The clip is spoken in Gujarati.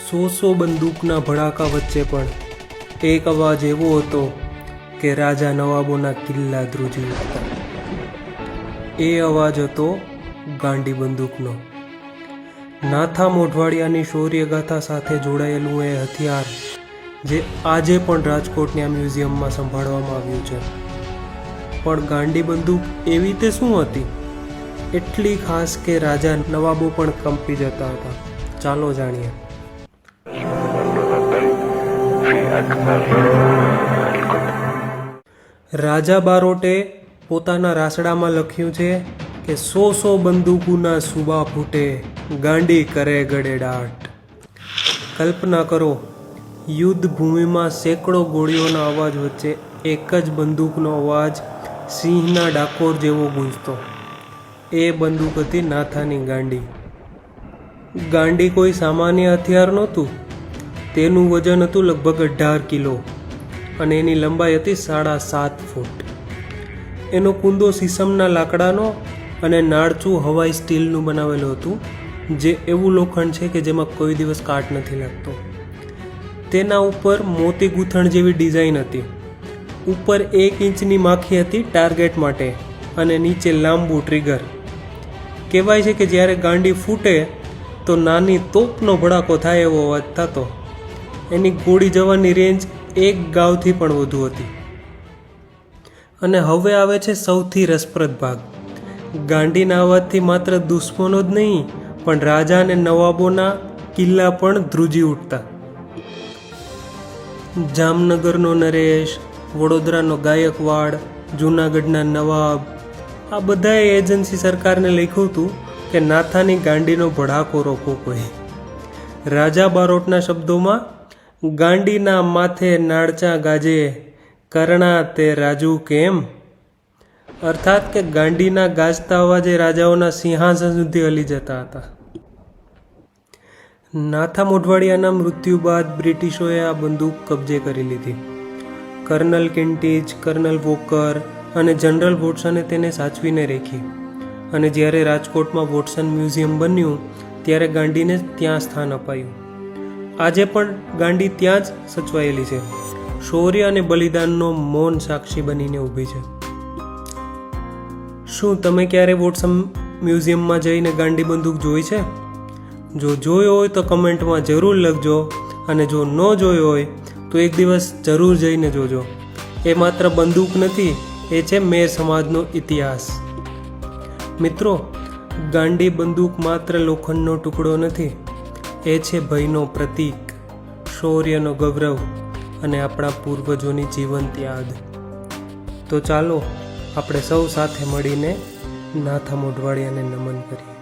સો બંદૂકના ભડાકા વચ્ચે પણ એક અવાજ એવો હતો કે રાજા નવાબોના કિલ્લા ધ્રુજી ઉઠતા. એ અવાજ હતો ગાંડી બંદૂકનો. નાથા મોઢવાડિયાની શૌર્યગાથા સાથે જોડાયેલું એ હથિયાર જે આજે પણ રાજકોટની આ મ્યુઝિયમમાં સંભાળવામાં આવ્યું છે. પણ ગાંડી બંદૂક એવી તે શું હતી? એટલી ખાસ કે રાજા નવાબો પણ કંપી જતા હતા. ચાલો જાણીએ. રાજા બારોટે પોતાના રાસડામાં લખ્યું છે કે 100 બંદૂકોના સુબા ફૂટે, ગાંડી કરે ગડેડાટ. કલ્પના કરો, યુદ્ધ ભૂમિમાં સેંકડો ગોળીઓના અવાજ વચ્ચે એક જ બંદૂકનો અવાજ સિંહના ડાકોર જેવો ગૂંજતો. એ બંદૂક હતી નાથાની ગાંડી. ગાંડી કોઈ સામાન્ય હથિયાર નહોતું. તેનું વજન હતું લગભગ 18 કિલો અને એની લંબાઈ હતી 7.5 ફૂટ. એનો કુંદો સીસમના લાકડાનો અને નાળચું હવાઈ સ્ટીલનું બનાવેલું હતું, જે એવું લોખંડ છે કે જેમાં કોઈ દિવસ કાટ નથી લાગતો. તેના ઉપર મોતી ગૂંથણ જેવી ડિઝાઇન હતી. ઉપર 1 ઇંચની માખી હતી ટાર્ગેટ માટે અને નીચે લાંબુ ટ્રિગર. કહેવાય છે કે જ્યારે ગાંડી ફૂટે તો નાની તોપનો ભડાકો થાય એવો અવાજ થતો. એની ગોળી જવાની રેન્જ 1 ગાવથી પણ વધુ હતી. અને હવે આવે છે સૌથી રસપ્રદ ભાગ. ગાંડીના અવાજથી માત્ર દુશ્મનો જ નહીં, પણ રાજા અને નવાબોના કિલ્લા પણ ધ્રુજી ઉઠતા. જામનગરનો નરેશ, વડોદરાનો ગાયકવાડ, જૂનાગઢના નવાબ, આ બધાએ એજન્સી સરકારને લખ્યું હતું કે નાથાની ગાંડીનો ભડાકો રોકો કોઈ. રાજા બારોટના શબ્દોમાં, ગાંડીના માથે નાળચા ગાજે, કરણા તે રાજુ કેમ? અર્થાત કે ગાંડીના ગાજતા અવાજે રાજાઓના સિંહાસન સુધી હલી જતા હતા. નાથા મોઢવાડિયાના મૃત્યુ બાદ બ્રિટિશોએ આ બંદૂક કબજે કરી લીધી. કર્નલ કેન્ટીજ, કર્નલ વોકર અને જનરલ વોટસને તેને સાચવીને રાખી. અને જ્યારે રાજકોટમાં વોટસન મ્યુઝિયમ બન્યું ત્યારે ગાંડીને ત્યાં સ્થાન અપાયું. આજે પણ ગાંડી ત્યાં જ સચવાયેલી છે. શૌર્ય અને બલિદાનનો મૌન સાક્ષી બનીને ઊભી છે. શું તમે ક્યારે વોટસન મ્યુઝિયમમાં જઈને ગાંડી બંદૂક જોઈ છે? જો જોયો હોય તો કમેન્ટમાં જરૂર લખજો, અને જો ન જોયો હોય તો એક દિવસ જરૂર જઈને જોજો. એ માત્ર બંદૂક નથી, એ છે મેર સમાજનો ઇતિહાસ. મિત્રો, ગાંડી બંદૂક માત્ર લોખંડનો ટુકડો નથી, એ છે ભયનો પ્રતીક, શૌર્યનો ગૌરવ અને આપણા પૂર્વજોની જીવંત યાદ. તો ચાલો આપણે સૌ સાથે મળીને નાથા મોઢવાડિયાને નમન કરીએ.